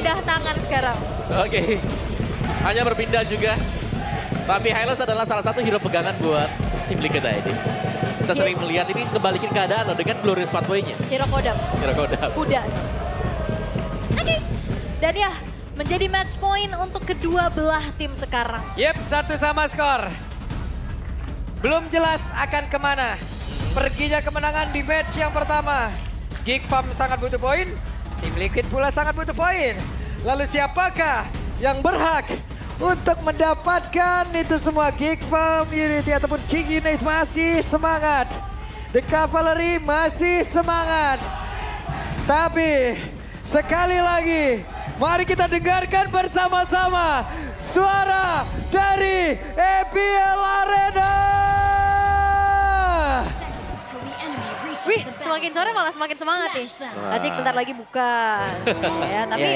berpindah tangan sekarang. Oke. Hanya berpindah juga. Tapi Hylos adalah salah satu hero pegangan buat tim Liquid ID. Kita sering melihat ini kebalikin keadaan loh dengan Glorious Pathway-nya. Hero Kodam. Hero Kodam. Kuda. Oke. Dan ya, menjadi match point untuk kedua belah tim sekarang. Yep, 1 sama skor. Belum jelas akan kemana. Perginya kemenangan di match yang pertama. Geek Farm sangat butuh poin. Tim Liquid pula sangat butuh poin. Lalu siapakah yang berhak untuk mendapatkan itu semua? Geek Farm Unity ataupun King Unit masih semangat. The Cavalry masih semangat. Tapi sekali lagi, mari kita dengarkan bersama-sama suara dari EPL Arena. Wih, semakin sore malah semakin semangat nih. Asik, bentar lagi buka. Ya, tapi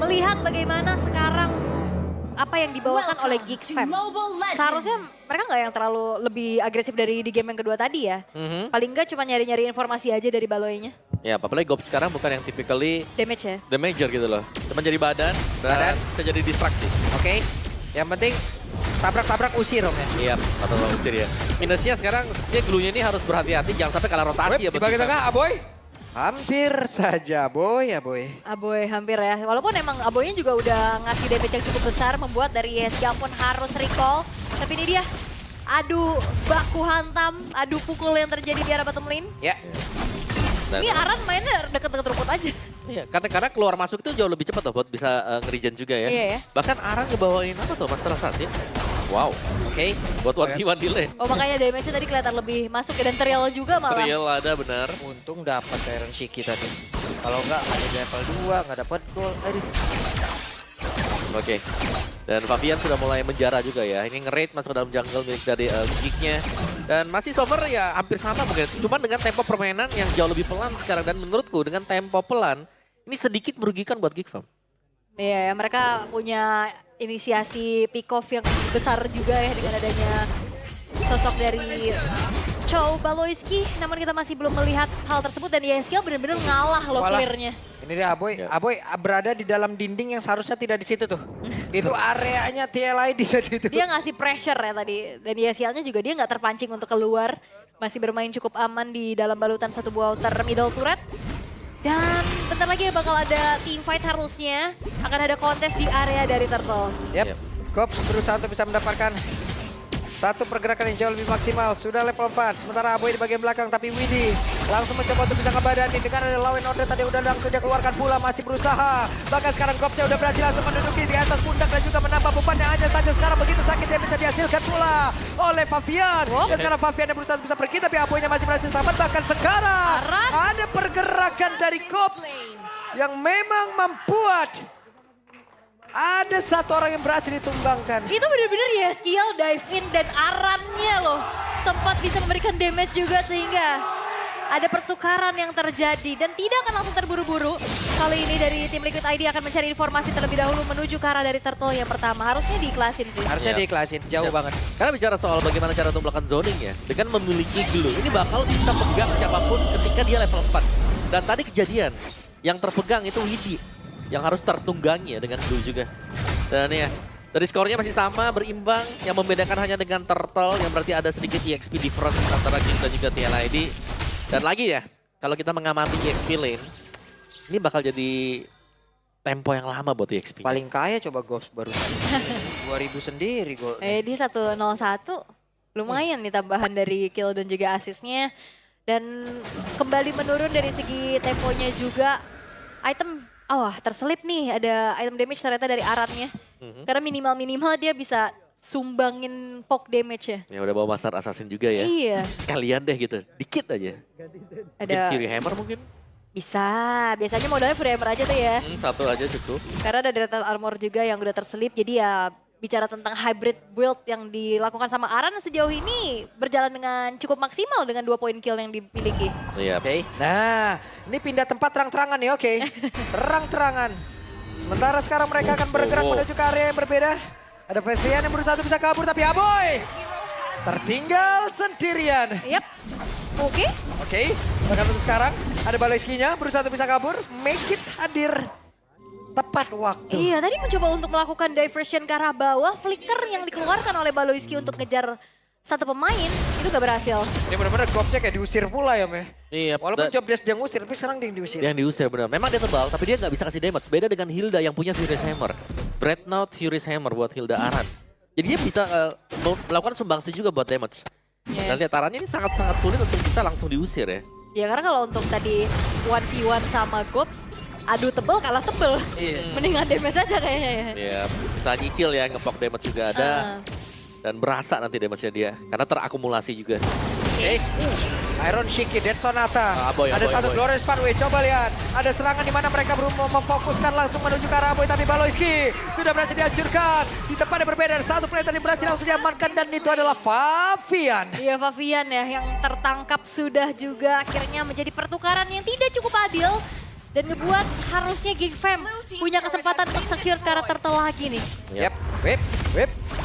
melihat bagaimana sekarang apa yang dibawakan oleh Geeks Fam. Seharusnya mereka nggak yang terlalu lebih agresif dari di game yang kedua tadi ya. Paling nggak cuma nyari-nyari informasi aja dari Baloy-nya. Ya, apalagi Gob sekarang bukan yang typically Damage ya. damager gitu loh. Cuma jadi badan dan bisa jadi distraksi. Oke, yang penting tabrak-tabrak usir om ya. Iya, atau usir ya. Minusnya sekarang dia glue-nya ini harus berhati-hati jangan sampai kalah rotasi ya. Di bagian tengah Aboy. Hampir saja Aboy, Aboy. Aboy hampir ya. Walaupun emang Aboynya juga udah ngasih damage yang cukup besar, membuat dari ESG pun harus recall. Tapi ini dia, adu baku hantam, adu pukul yang terjadi di arah bottom lane. Ya. Ini Aran mainnya deket-deket rumput aja. Iya, karena keluar masuk itu jauh lebih cepat loh buat bisa ngerigen juga ya. Iya ya. Bahkan Aran ngebawain apa tuh Master Assassin. Wow. Oke. Buat 1v1 delay. Oh makanya damage-nya tadi kelihatan lebih masuk ya, dan Trial juga malah. Real ada benar. Untung dapat Iron Shiki tadi. Kalau enggak ada di level 2, enggak dapat gol. Aduh. Oke. Dan Fabian sudah mulai menjara juga ya. Ini nge-raid masuk ke dalam jungle milik dari Geek-nya. Dan masih so far ya hampir sama mungkin. Cuman dengan tempo permainan yang jauh lebih pelan sekarang. Dan menurutku dengan tempo pelan, ini sedikit merugikan buat Geek Farm. Iya, mereka punya inisiasi pick-off yang besar juga ya dengan adanya sosok dari Chow Baloyski. Namun kita masih belum melihat hal tersebut dan YSKL benar-benar ngalah loh clear-nya. Ini dia Aboy, Aboy berada di dalam dinding yang seharusnya tidak di situ tuh. Itu areanya TLID tadi itu. Dia ngasih pressure ya tadi. Dan YSKL-nya juga dia nggak terpancing untuk keluar. Masih bermain cukup aman di dalam balutan satu buah outer middle turret. Dan bentar lagi bakal ada team fight harusnya. Akan ada kontes di area dari Turtle. Yap, Gops berusaha untuk bisa mendapatkan satu pergerakan yang jauh lebih maksimal. Sudah level 4, sementara Aboy di bagian belakang. Tapi Widi langsung mencoba untuk bisa ngebadani. Dengan ada lawan order tadi udah langsung dia keluarkan pula. Masih berusaha. Bahkan sekarang Gopsnya udah berhasil langsung menduduki di atas pundak. Dan juga menambah beban yang hanya saja sekarang begitu sakit. Dia bisa dihasilkan pula oleh Fabian. Dan sekarang Fabian yang berusaha bisa pergi. Tapi Aboynya masih berhasil selamat. Bahkan sekarang ada pergerakan dari Gops yang memang membuat ada satu orang yang berhasil ditumbangkan. Itu benar-benar YSKL dive in dan Arannya loh sempat bisa memberikan damage juga sehingga ada pertukaran yang terjadi dan tidak akan langsung terburu-buru. Kali ini dari tim Liquid ID akan mencari informasi terlebih dahulu menuju ke arah dari Turtle yang pertama. Harusnya diiklasin sih. Harusnya diiklasin, jauh banget. Karena bicara soal bagaimana cara untuk melakukan zoning ya. Dengan memiliki glue, ini bakal bisa pegang siapapun ketika dia level 4. Dan tadi kejadian, yang terpegang itu Widi. Yang harus tertunggangi ya dengan glue juga. Dan ya, dari skornya masih sama, berimbang. Yang membedakan hanya dengan Turtle, yang berarti ada sedikit EXP difference antara King dan juga TLID. Dan lagi ya, kalau kita mengamati EXP lane, ini bakal jadi tempo yang lama buat EXP. Paling kaya coba Gops barusan. 2000 sendiri gol. Dia 101, lumayan nih tambahan dari kill dan juga asisnya. Dan kembali menurun dari segi temponya juga. Item, terselip nih ada item damage ternyata dari Arannya. Karena minimal-minimal dia bisa sumbangin poke damage ya. Ya udah bawa Master Assassin juga ya. Iya. Sekalian deh gitu, dikit aja. Ada Fury Hammer mungkin? Bisa, biasanya modalnya Fury Hammer aja tuh ya. Satu aja cukup. Karena ada Dreadnought Armor juga yang udah terselip, jadi ya bicara tentang hybrid build yang dilakukan sama Aran sejauh ini berjalan dengan cukup maksimal dengan 2 poin kill yang dimiliki. Iya. Oke, nah ini pindah tempat terang-terangan nih, oke. Terang-terangan. Sementara sekarang mereka akan bergerak menuju ke area yang berbeda. Ada Fabian yang berusaha untuk bisa kabur, tapi Aboy tertinggal sendirian. Yap, oke. Bahkan untuk sekarang ada Baloyski-nya berusaha untuk bisa kabur. Make it hadir. tepat waktu. Iya, tadi mencoba untuk melakukan diversion ke arah bawah, flicker yang dikeluarkan oleh Baloiski untuk ngejar satu pemain, itu gak berhasil. Ini benar-benar Gopsnya kayak diusir pula ya, Meh. Iya. Walaupun job desk dia ngusir, tapi sekarang dia yang diusir. Yang diusir benar. Memang dia tebal, tapi dia nggak bisa kasih damage. Beda dengan Hilda yang punya Furious Hammer. Dreadnought Furious Hammer buat Hilda Aran. Jadi dia bisa melakukan sumbangsi juga buat damage. Dan lihat Arannya ini sangat-sangat sulit untuk bisa langsung diusir ya. Ya karena kalau untuk tadi 1v1 sama Gops, adu tebel kalah tebel. Iya. Mendingan damage aja kayaknya ya. Iya, bisa nyicil ya, ngepok damage juga ada. Dan berasa nanti damage-nya dia, karena terakumulasi juga. Oke. Iron Shiki, Dead Sonata. Aboy, ada satu Aboy. Glorious Pathway, coba lihat. Ada serangan di mana mereka belum memfokuskan langsung menuju ke arah Aboy. Tapi Baloiski sudah berhasil dihancurkan. Di tempat yang berbeda, ada satu player tadi berhasil langsung diamankan. Dan itu adalah Favian. Iya Favian ya, yang tertangkap sudah juga akhirnya menjadi pertukaran yang tidak cukup adil. Dan ngebuat harusnya GigFam punya kesempatan untuk secure secara turtle lagi nih. Yap, whip.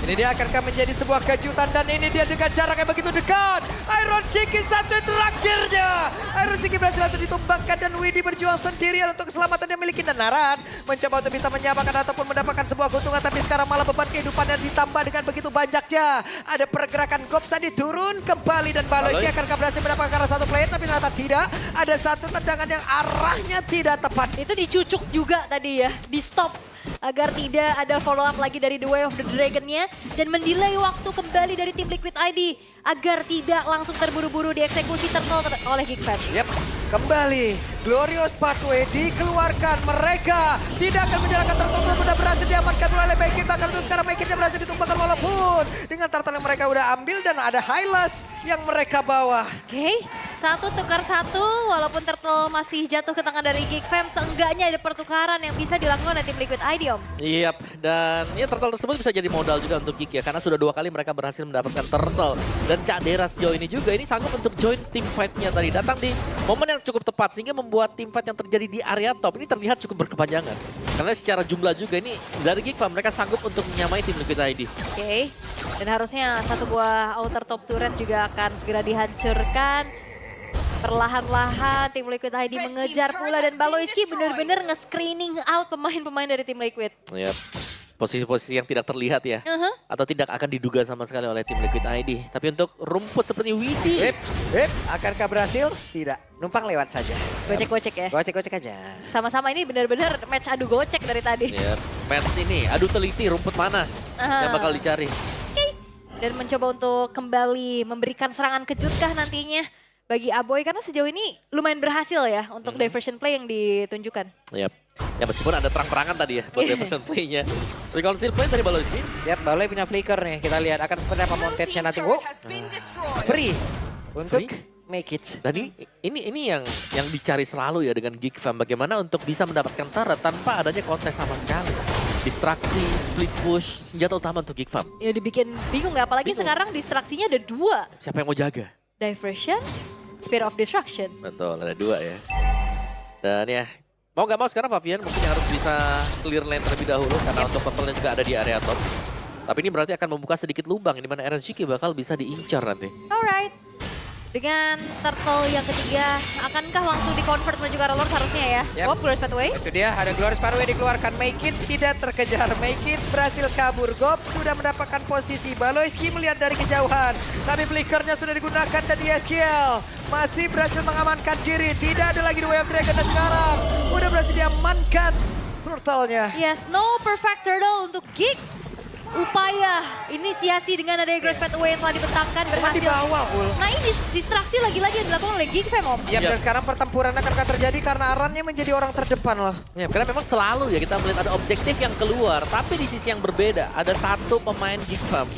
Ini dia akankah menjadi sebuah kejutan dan ini dia dengan jarak yang begitu dekat. Iron Shiki satu terakhirnya. Iron Shiki berhasil langsung ditumbangkan dan Widi berjuang sendirian untuk keselamatan yang miliki. Dan Naran mencoba untuk bisa menyamakan ataupun mendapatkan sebuah keuntungan. Tapi sekarang malah beban kehidupan dan ditambah dengan begitu banyaknya. Ada pergerakan Gopsa diturun kembali dan Baloiski akankah berhasil mendapatkan karena satu player. Tapi ternyata tidak. Ada satu tendangan yang arahnya tidak tepat. Itu dicucuk juga tadi ya, di stop. Agar tidak ada follow up lagi dari The Way of the Dragon-nya. Dan mendelay waktu kembali dari tim Liquid ID. Agar tidak langsung terburu-buru dieksekusi turtle oleh GigFam. Yap, kembali Glorious Pathway dikeluarkan. Mereka tidak akan menjalankan turtle, sudah berhasil diamankan oleh Maykit. Bahkan itu sekarang Maykitnya berhasil ditumpahkan walaupun dengan turtle yang mereka udah ambil dan ada Hylas yang mereka bawa. Oke, satu tukar satu, walaupun turtle masih jatuh ke tangan dari GigFam, seenggaknya ada pertukaran yang bisa dilakukan oleh tim Liquid ID, Om. Iya, dan ya turtle tersebut bisa jadi modal juga untuk Gig ya, karena sudah 2 kali mereka berhasil mendapatkan turtle. Dan Cak Dera sejauh ini juga, ini sanggup untuk join tim fight-nya tadi. Datang di momen yang cukup tepat, sehingga membuat tim fight yang terjadi di area top ini terlihat cukup berkepanjangan. Karena secara jumlah juga ini, dari GigFam mereka sanggup untuk menyamai tim Liquid ID. Oke, dan harusnya satu buah outer top turret juga akan segera dihancurkan. Perlahan-lahan tim Liquid ID mengejar pula dan Baloiski benar-benar nge-screening out pemain-pemain dari tim Liquid. Yap. Posisi-posisi yang tidak terlihat ya. Atau tidak akan diduga sama sekali oleh tim Liquid ID. Tapi untuk rumput seperti Widi. Akankah berhasil? Tidak, numpang lewat saja. Gocek-gocek ya? Gocek-gocek aja. Sama-sama ini benar-benar match adu gocek dari tadi. Ya, match ini adu teliti rumput mana yang bakal dicari. Dan mencoba untuk kembali memberikan serangan kejutkah nantinya bagi Aboy, karena sejauh ini lumayan berhasil ya untuk diversion play yang ditunjukkan. Yap. Ya meskipun ada terang-terangan tadi ya buat diversion play-nya. Reconcile play dari Baloiski. Yap, Baloy punya flicker nih. Kita lihat akan seperti apa montage-nya nanti. Free untuk Maykit. Dan ini yang dicari selalu ya dengan GigFam. Bagaimana untuk bisa mendapatkan turret tanpa adanya kontes sama sekali. Distraksi, split push, senjata utama untuk GigFam. Ya dibikin bingung ya, apalagi sekarang distraksinya ada 2. Siapa yang mau jaga? Diversion, Spear of Destruction. Betul, ada 2 ya. Dan ya, mau gak mau sekarang Favian mungkin harus bisa clear lane terlebih dahulu. Karena untuk turtle juga ada di area top. Tapi ini berarti akan membuka sedikit lubang di mana Iron Shiki bakal bisa diincar nanti. Alright. Dengan turtle yang ketiga, akankah langsung di-convert menuju ke arah Lord harusnya ya? Yep. Glorious Pathway. Itu dia, ada Glorious Pathway dikeluarkan. Maykit tidak terkejar. Maykit berhasil kabur. Gop sudah mendapatkan posisi. Baloiski melihat dari kejauhan. Tapi flickernya sudah digunakan dan YSKL masih berhasil mengamankan diri. Tidak ada lagi The Way of Dragon dan sekarang udah berhasil diamankan turtle-nya. Yes, no perfect turtle untuk Gig. Upaya inisiasi dengan adanya Glorious Pathway yang telah dibentangkan berhasil. Di bawah, Ul. Nah ini distraksi lagi-lagi yang dilakukan oleh GigFam, Om. Yap, dan sekarang pertempuran akan terjadi karena Arannya menjadi orang terdepan loh. Ya, karena memang selalu ya kita melihat ada objektif yang keluar, tapi di sisi yang berbeda ada satu pemain GigFam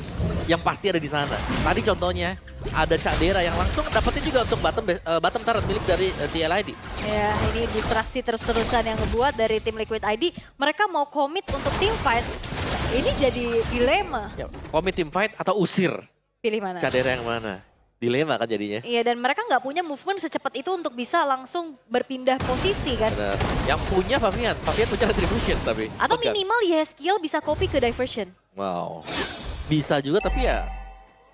yang pasti ada di sana. Tadi contohnya ada Cak Dera yang langsung dapetin juga untuk bottom turret milik dari TLID. Ya, ini distraksi terus-terusan yang ngebuat dari tim Liquid ID. Mereka mau komit untuk team fight. Ini jadi dilema. Ya, komit team fight atau usir? Pilih mana? Cak Dera yang mana? Dilema kan jadinya. Iya, dan mereka nggak punya movement secepat itu untuk bisa langsung berpindah posisi kan. Benar. Yang punya Favian punya retribution tapi. Atau bukan. minimal YSKL bisa copy ke diversion. Wow. Bisa juga tapi ya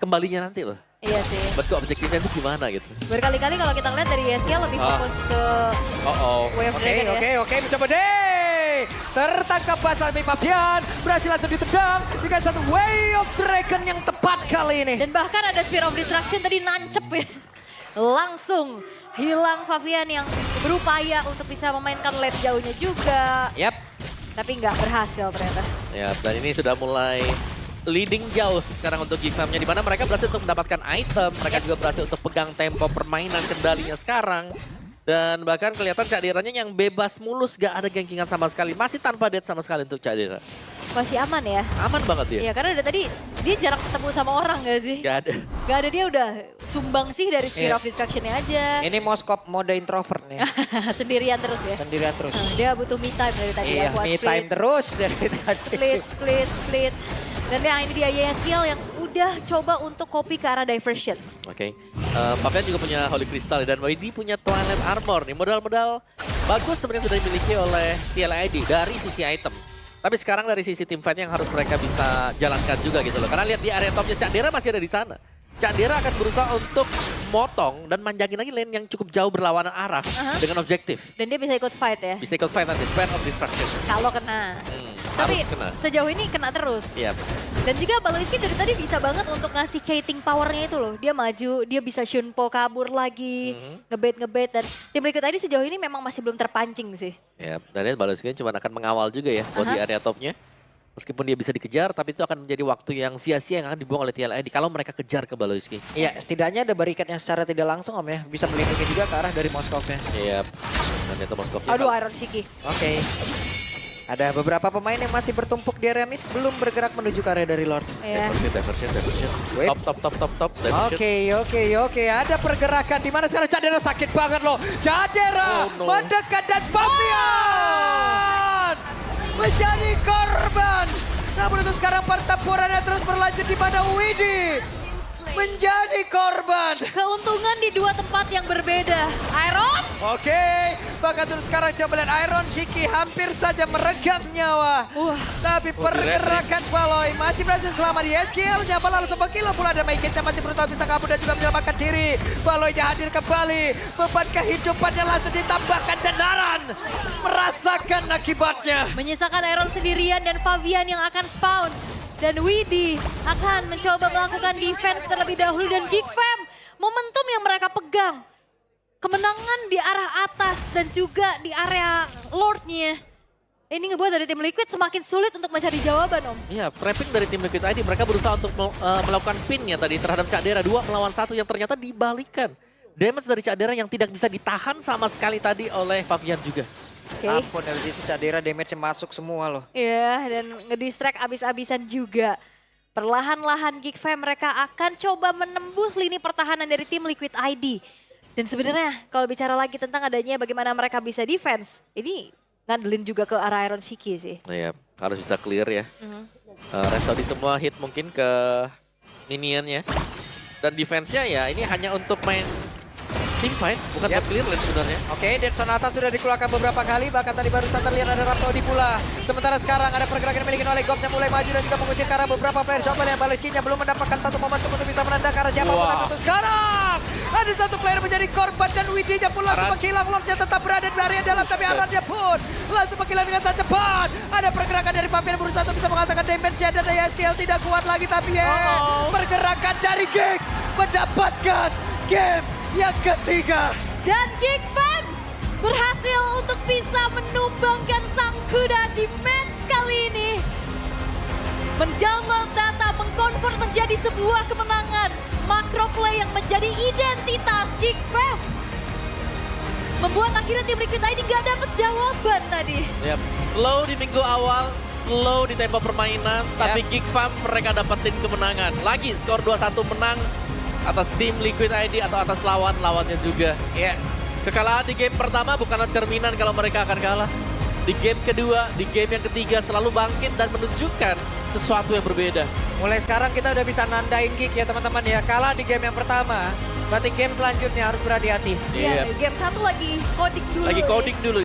kembalinya nanti loh. Iya sih. Bentuk objektifnya itu gimana gitu. Berkali-kali kalau kita ngeliat dari YSKL lebih fokus ke Way of Dragon ya. Oke, mencoba deh. Tertangkap basah Fabian. Berhasil langsung ditendang dengan satu Way of Dragon yang tepat kali ini. Dan bahkan ada Sphere of Destruction tadi nancep ya. Langsung hilang Fabian yang berupaya untuk bisa memainkan lane jauhnya juga. Yap. Tapi nggak berhasil ternyata. Ya, dan ini sudah mulai leading jauh sekarang untuk GiGFam-nya. Di mana mereka berhasil untuk mendapatkan item. Mereka juga berhasil untuk pegang tempo permainan kendalinya sekarang. Dan bahkan kelihatan Cak Deranya yang bebas mulus, gak ada gankingan sama sekali. Masih tanpa dead sama sekali untuk Cak Dera. Masih aman ya? Aman banget dia. Iya karena dari tadi dia jarang ketemu sama orang gak sih? Gak ada. Gak ada, dia udah sumbang sih dari Sphere of Destruction-nya aja. Ini Moskop mode introvert nih. Sendirian terus ya? Sendirian terus. Dia butuh me time dari tadi ya. Iya, Buat me time terus dari tadi. Split. Dan ya ini dia YSKL yang udah coba untuk copy ke arah diversion. Oke. Fabian juga punya Holy Crystal dan YD punya Twilight Armor nih. Modal-modal bagus sebenarnya sudah dimiliki oleh TLID dari sisi item. Tapi sekarang dari sisi team fight yang harus mereka bisa jalankan juga gitu loh. Karena lihat di area topnya Cak Dera masih ada di sana. Cak Dera akan berusaha untuk motong dan manjangin lagi lane yang cukup jauh berlawanan arah dengan objektif. Dan dia bisa ikut fight ya? Bisa ikut fight nanti, Sphere of Destruction. Kalau kena. Tapi kena. sejauh ini kena terus. Iya. Dan juga Baloiski dari tadi bisa banget untuk ngasih Kating powernya itu loh. Dia maju, dia bisa Shunpo kabur lagi, ngebait dan tim Liquid ID sejauh ini memang masih belum terpancing sih. Ya, dan lihat Baloiski cuma akan mengawal juga ya di area topnya. Meskipun dia bisa dikejar, tapi itu akan menjadi waktu yang sia-sia yang akan dibuang oleh TLID kalau mereka kejar ke Baloiski. Iya, setidaknya ada barikat yang secara tidak langsung Om ya. Bisa melindungi juga ke arah dari Moskovnya. Iya, dan itu Moskovnya. Aduh, Iron Shiki. Oke. Ada beberapa pemain yang masih bertumpuk di area mid, belum bergerak menuju ke area dari Lord. Iya. Diversion. Wait. Top. Oke. Ada pergerakan di mana sekarang Cak Dera sakit banget loh. Cak Dera mendekat dan Fabian menjadi korban. Namun itu sekarang pertempurannya terus berlanjut di mana Widi menjadi korban. Keuntungan di dua tempat yang berbeda. Iron. Oke, bahkan terus sekarang coba lihat Iron Chiki hampir saja meregang nyawa. Tapi pergerakan Baloy masih berhasil selamat di SKL-nya. Lalu sebuah kilo pula ada Maiken yang masih berusaha bisa kabur dan juga menyelamatkan diri. Baloy-nya hadir kembali. Beban kehidupannya langsung ditambahkan dan Naran merasakan akibatnya. Menyisakan Iron sendirian dan Fabian yang akan spawn. Dan Widi akan mencoba melakukan defense terlebih dahulu dan GiGFam momentum yang mereka pegang. Kemenangan di arah atas dan juga di area Lord-nya. Ini ngebuat dari tim Liquid semakin sulit untuk mencari jawaban Om. Iya, trapping dari tim Liquid ID. Mereka berusaha untuk melakukan pin-nya tadi terhadap Cak Dera 2 melawan 1 yang ternyata dibalikan. Damage dari Cak Dera yang tidak bisa ditahan sama sekali tadi oleh Fabian juga. Ampun, dari situ Cak Dera damage-nya masuk semua loh. Iya, dan ngedistract abis-abisan juga. Perlahan-lahan GiGFam mereka akan coba menembus lini pertahanan dari tim Liquid ID. Dan sebenarnya kalau bicara lagi tentang adanya bagaimana mereka bisa defense, ini ngandelin juga ke arah Iron Shiki sih. Iya, harus bisa clear ya. Rhapsody semua hit mungkin ke minionnya. Dan defense-nya ya ini hanya untuk main team fight, bukan buat clear lane sebenarnya. Oke, Dead Sonata sudah dikeluarkan beberapa kali, bahkan tadi barusan terlihat ada Rhapsody pula. Sementara sekarang ada pergerakan yang dimiliki oleh Gops yang mulai maju dan juga mengusir ke arah beberapa player. Coba yang Baloiski-nya belum mendapatkan satu momentum untuk bisa menendang ke arah siapapun. Tapi untuk sekarang ada satu player menjadi korban dan Widi-nya pun langsung menghilang. Lord-nya tetap berada di area dalam, tapi Aran-nya pun langsung menghilang dengan sangat cepat. Ada pergerakan dari Fabian berusaha untuk bisa mengatakan damage-nya dan YSKL tidak kuat lagi, tapi pergerakan dari Gig mendapatkan game yang ketiga. Dan GiGFam berhasil untuk bisa menumbangkan sang kuda di match kali ini. Mendownload data, mengkonvert menjadi sebuah kemenangan. Macro play yang menjadi identitas GiGFam. Membuat akhirnya tim Liquid ID gak dapet jawaban tadi. Yep. Slow di minggu awal, slow di tempo permainan, tapi GiGFam mereka dapetin kemenangan. Lagi skor 2-1 menang atas tim Liquid ID atau atas lawan-lawannya juga. Iya. Kekalahan di game pertama bukanlah cerminan kalau mereka akan kalah. Di game kedua, di game yang ketiga selalu bangkit dan menunjukkan sesuatu yang berbeda. Mulai sekarang kita udah bisa nandain Gig ya teman-teman ya. Kalah di game yang pertama, berarti game selanjutnya harus berhati-hati. Iya, game satu lagi coding dulu. Lagi coding dulu.